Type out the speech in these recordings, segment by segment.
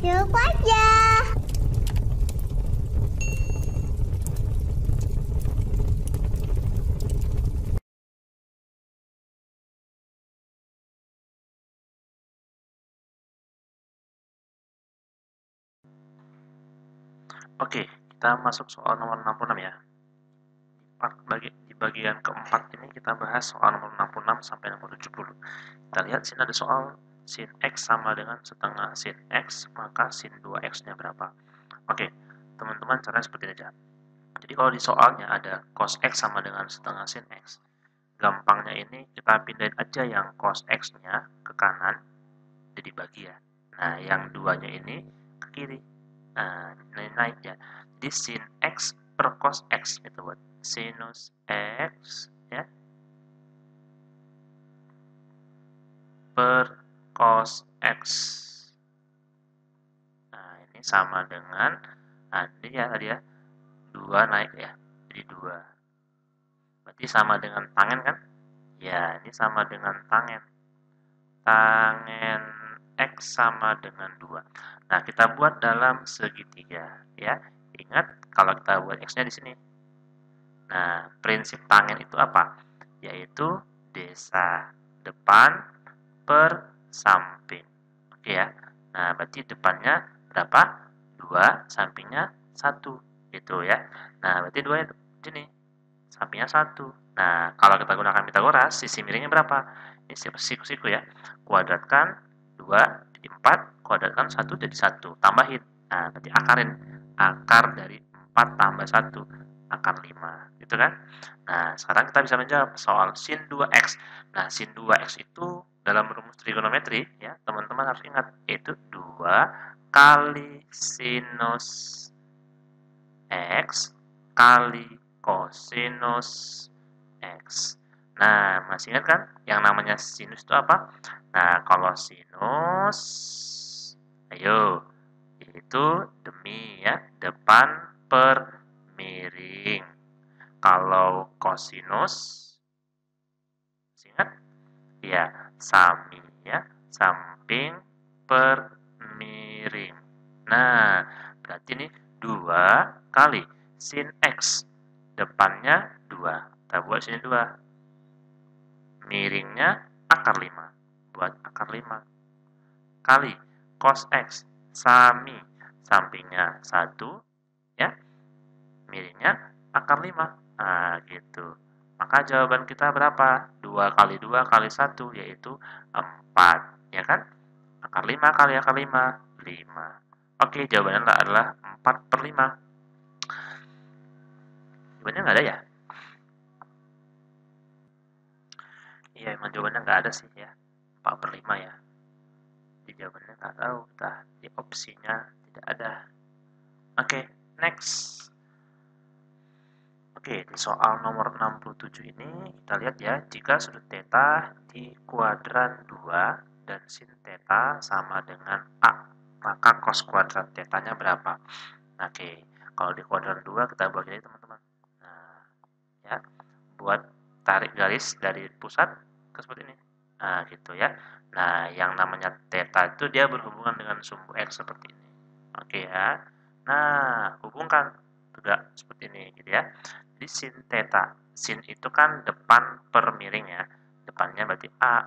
Yuk aja. Oke, kita masuk soal nomor 66 ya. Di bagian keempat ini kita bahas soal nomor 66 sampai nomor 70. Kita lihat sini ada soal sin X sama dengan setengah sin X, maka sin 2X-nya berapa? Oke, teman-teman caranya seperti ini aja. Jadi kalau di soalnya ada cos X sama dengan setengah sin X, gampangnya ini kita pindahin aja yang cos X-nya ke kanan, jadi bagian. Nah, yang duanya ini ke kiri. Nah, ini naik ya. Jadi sin X per cos X itu buat sinus X ya per cos X. Nah, ini sama dengan ini ya tadi ya 2 naik ya. Jadi 2. Berarti sama dengan tangen kan? Ya, ini sama dengan tangen. Tangen X sama dengan 2. Nah, kita buat dalam segitiga ya. Ingat kalau kita buat X-nya di sini. Nah, prinsip tangen itu apa? Yaitu desa depan per samping. Oke ya. Nah, berarti depannya berapa? 2, sampingnya 1. Gitu ya. Nah, berarti 2 itu sini. Sampingnya 1. Nah, kalau kita gunakan Pitagoras, sisi miringnya berapa? Ini siku-siku ya. Kuadratkan 2 jadi 4, kuadratkan 1 jadi 1. Tambahin. Nah, berarti akarin. Akar dari 4 tambah 1. Akar 5. Gitu kan? Nah, sekarang kita bisa menjawab soal sin 2X. Nah, sin 2X itu dalam rumus trigonometri, ya, teman-teman harus ingat, yaitu 2 kali sinus X kali kosinus X. Nah, masih ingat kan yang namanya sinus itu apa? Nah, kalau sinus, ayo, itu demi ya, depan per miring. Kalau kosinus, masih ingat? Ya, sami ya, samping per miring. Nah, berarti ini 2 kali sin X. Depannya 2. Kita buat sini 2. Miringnya akar 5. Buat akar 5. Kali cos X. Sami. Sampingnya 1. Ya. Miringnya akar 5. Nah, gitu. Maka jawaban kita berapa? 2 kali 2 kali 1, yaitu 4. Ya kan? Akar 5 kali akar 5, 5. Oke, jawabannya adalah 4/5. Jawabannya nggak ada ya? Iya, emang jawabannya nggak ada sih ya. 4/5 ya. Di jawabannya nggak tahu. Entah di opsinya tidak ada. Oke, next. Oke, di soal nomor 67 ini kita lihat ya, jika sudut theta di kuadran 2 dan sin theta sama dengan A, maka cos kuadrat theta-nya berapa? Oke, kalau di kuadran 2 kita buat ini teman-teman. Nah, ya, buat tarik garis dari pusat ke seperti ini. Nah, gitu ya. Nah, yang namanya theta itu dia berhubungan dengan sumbu X seperti ini. Oke ya. Nah, hubungkan juga seperti ini gitu ya. Jadi sin theta. Sin itu kan depan per miring ya. Depannya berarti A,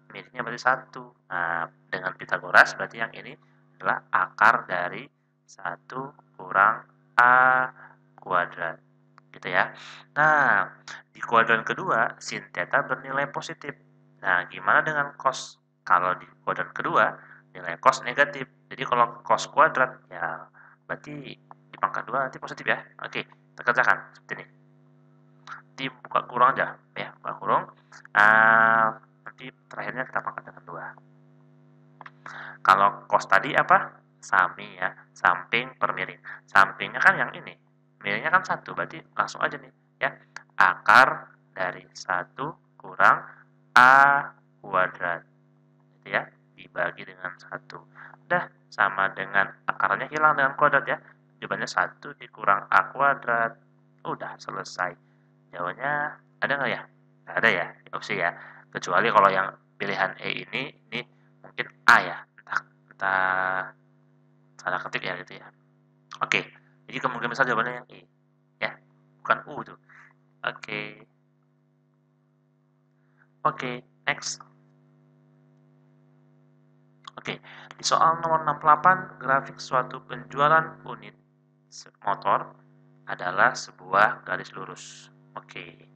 miringnya berarti 1. Nah, dengan Pitagoras berarti yang ini adalah akar dari 1 kurang A kuadrat. Gitu ya. Nah, di kuadran kedua, sin theta bernilai positif. Nah, gimana dengan cos? Kalau di kuadran kedua, nilai cos negatif. Jadi kalau cos kuadrat, ya berarti di pangkat 2 nanti positif ya. Oke, kita kerjakan seperti ini. Nanti buka kurung aja, ya, buka kurung. Nanti terakhirnya kita pangkat dengan 2. Kalau cos tadi apa? Sami ya, samping per miring. Sampingnya kan yang ini, miringnya kan 1, berarti langsung aja nih ya. Akar dari 1 kurang A kuadrat. Gitu ya, dibagi dengan 1. Udah, sama dengan akarnya hilang dengan kuadrat ya. Jawabannya 1 dikurang A kuadrat. Udah, selesai. Jawabannya ada nggak ya? Nggak ada ya, opsi ya. Kecuali kalau yang pilihan E ini mungkin A ya. Entah Salah ketik ya gitu ya. Oke, jadi kemungkinan besar jawabannya yang E. Ya, bukan U tuh. Oke. Oke, next. Oke, di soal nomor 68, grafik suatu penjualan unit motor adalah sebuah garis lurus. Oke,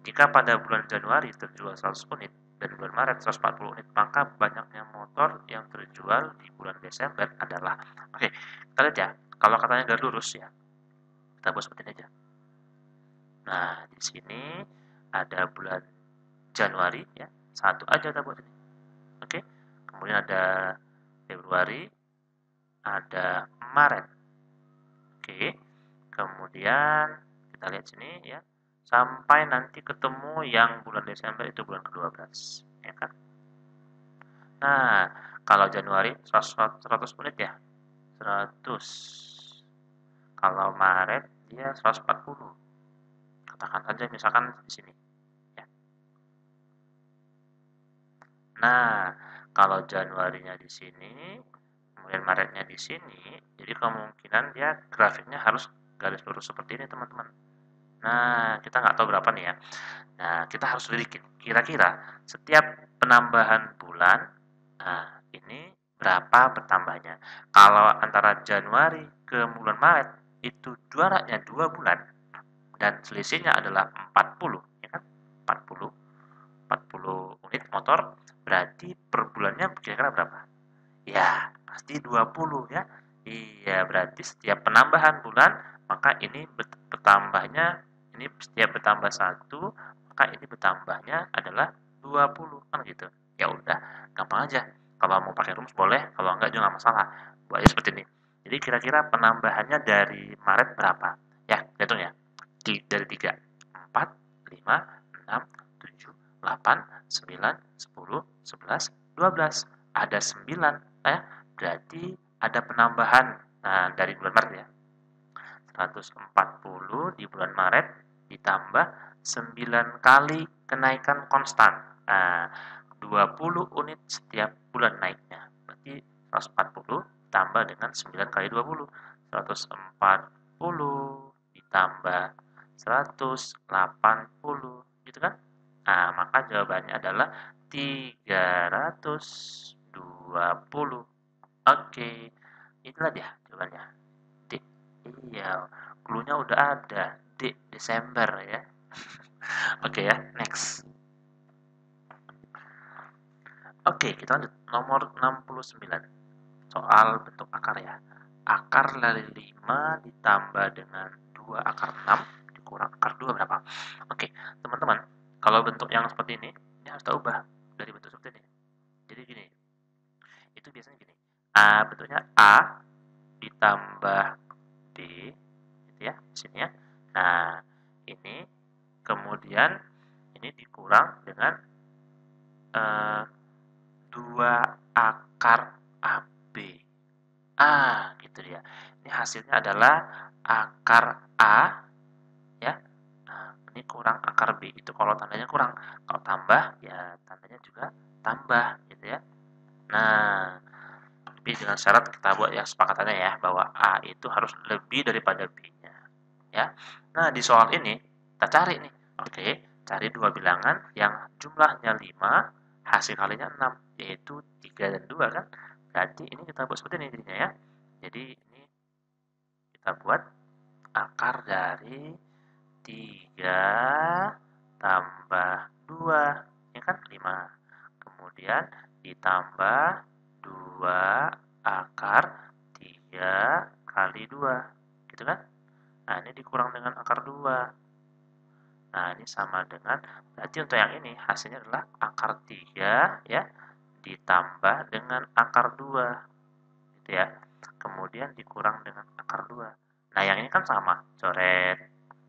jika pada bulan Januari terjual 100 unit dan bulan Maret 140 unit, maka banyaknya motor yang terjual di bulan Desember adalah. Oke, kita lihat ya, kalau katanya garis lurus ya, kita buat seperti ini aja. Nah, di sini ada bulan Januari ya, satu aja kita buat ini. Oke, kemudian ada Februari, ada Maret. Oke, kemudian kita lihat sini ya, sampai nanti ketemu yang bulan Desember itu bulan ke-12, ya kan? Nah, kalau Januari 100 unit ya, 100. Kalau Maret dia 140. Katakan saja misalkan di sini ya. Nah, kalau Januarinya di sini, kemudian Maretnya di sini, jadi kemungkinan dia grafiknya harus garis lurus seperti ini, teman-teman. Nah, kita nggak tahu berapa nih ya. Nah, kita harus lirik kira-kira setiap penambahan bulan, nah ini berapa bertambahnya. Kalau antara Januari ke bulan Maret itu jaraknya 2 bulan dan selisihnya adalah 40, ya kan? 40 unit motor, berarti per bulannya kira-kira berapa? Ya, pasti 20 ya. Iya, berarti setiap penambahan bulan, maka ini bertambahnya, ini setiap bertambah 1, maka ini bertambahnya adalah 20, kan gitu. Ya udah, gampang aja. Kalau mau pakai rumus boleh, kalau enggak juga nggak masalah. Buat aja seperti ini. Jadi kira-kira penambahannya dari Maret berapa? Ya, hitung ya. Dari 3, 4, 5, 6, 7, 8, 9, 10, 11, 12. Ada 9 berarti ada penambahan dari bulan Maret ya. 140 di bulan Maret ditambah 9 kali kenaikan konstan. Nah, 20 unit setiap bulan naiknya. Berarti 140 ditambah dengan 9 kali 20. 140 ditambah 180 gitu kan? Nah, maka jawabannya adalah 320. Oke, itulah dia jawabannya. D. Iya, clue-nya udah ada. D. Desember ya. Oke ya, next. Oke, kita lanjut. Nomor 69. Soal bentuk akar ya. Akar dari 5 ditambah dengan 2 akar 6 dikurang akar 2 berapa? Oke, teman-teman, kalau bentuk yang seperti ini harus kita ubah dari bentuk seperti ini. Jadi gini, itu biasanya gini. Bentuknya A ditambah B gitu ya, di sini ya. Nah, ini kemudian ini dikurang dengan 2 akar AB. Gitu dia. Ini hasilnya adalah akar A ya. Nah, ini kurang akar B. Itu kalau tandanya kurang. Kalau tambah ya tandanya juga tambah gitu ya. Nah, tapi dengan syarat kita buat ya sepakatannya ya bahwa A itu harus lebih daripada B-nya. Ya. Nah, di soal ini kita cari nih. Oke, cari dua bilangan yang jumlahnya 5, hasil kalinya 6, yaitu 3 dan 2 kan. Berarti ini kita buat seperti ini jadinya ya. Jadi ini kita buat akar dari 3 tambah 2, ya kan 5. Kemudian ditambah 2 akar 3 kali 2, gitu kan? Nah, ini dikurang dengan akar 2. Nah, ini sama dengan, berarti untuk yang ini hasilnya adalah akar 3 ya, ditambah dengan akar 2. Gitu ya. Kemudian dikurang dengan akar 2. Nah, yang ini kan sama, coret.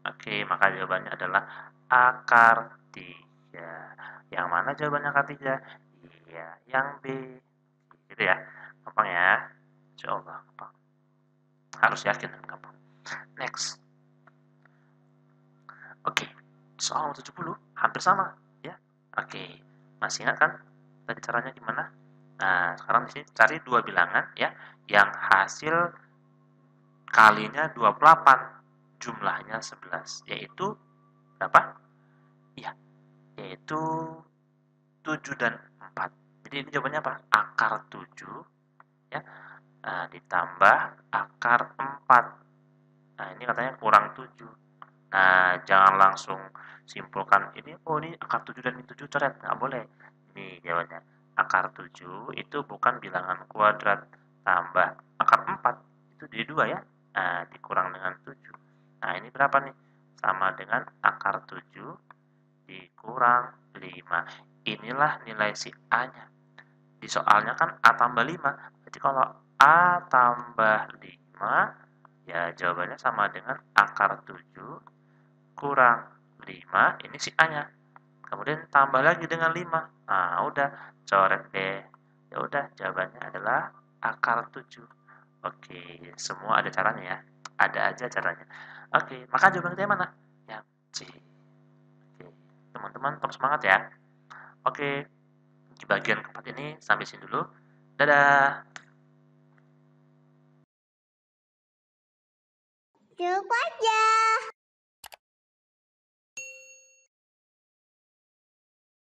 Oke, maka jawabannya adalah akar 3. Yang mana jawabannya akar 3? Iya, yang B. Gitu ya. Gampang ya. Insyaallah gampang. Harus yakin gampang. Next. Oke, soal 70 hampir sama ya. Oke, masih ingat kan tadi caranya gimana? Nah, sekarang di sini cari dua bilangan ya yang hasil kalinya 28, jumlahnya 11, yaitu berapa? Iya, yaitu 7 dan 4. Jadi ini jawabannya apa? Akar 7 ya. Nah, ditambah akar 4. Nah, ini katanya kurang 7. Nah, jangan langsung simpulkan ini, oh ini akar 7 dan ini 7 coret. Nggak boleh. Ini jawabannya. Akar 7 itu bukan bilangan kuadrat. Tambah akar 4 itu jadi 2 ya. Nah, dikurang dengan 7. Nah, ini berapa nih? Sama dengan akar 7 dikurang 5. Inilah nilai si A-nya. Di soalnya kan A tambah 5. Jadi kalau A tambah 5, ya jawabannya sama dengan akar 7 kurang 5, ini si A-nya. Kemudian tambah lagi dengan 5. Nah, udah coret deh. Ya udah, jawabannya adalah akar 7. Oke, semua ada caranya ya. Ada aja caranya. Oke, maka jawaban kita yang mana? Yang C. Oke, teman-teman tetap semangat ya. Oke, di bagian keempat ini sampai sini dulu. Dadah. Cukup aja.